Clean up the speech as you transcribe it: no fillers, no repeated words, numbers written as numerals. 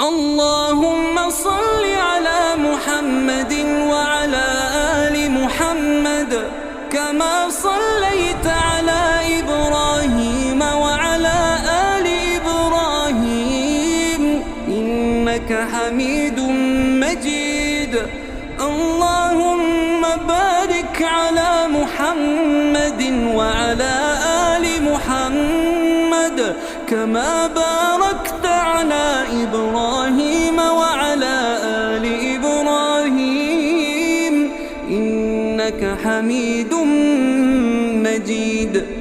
اللهم صل على محمد وعلى آل محمد كما صليت على إبراهيم وعلى آل إبراهيم إنك حميد مجيد. اللهم بارك على محمد وعلى آل محمد كما باركت على إبراهيم وعلى آل إبراهيم إنك حميد مجيد.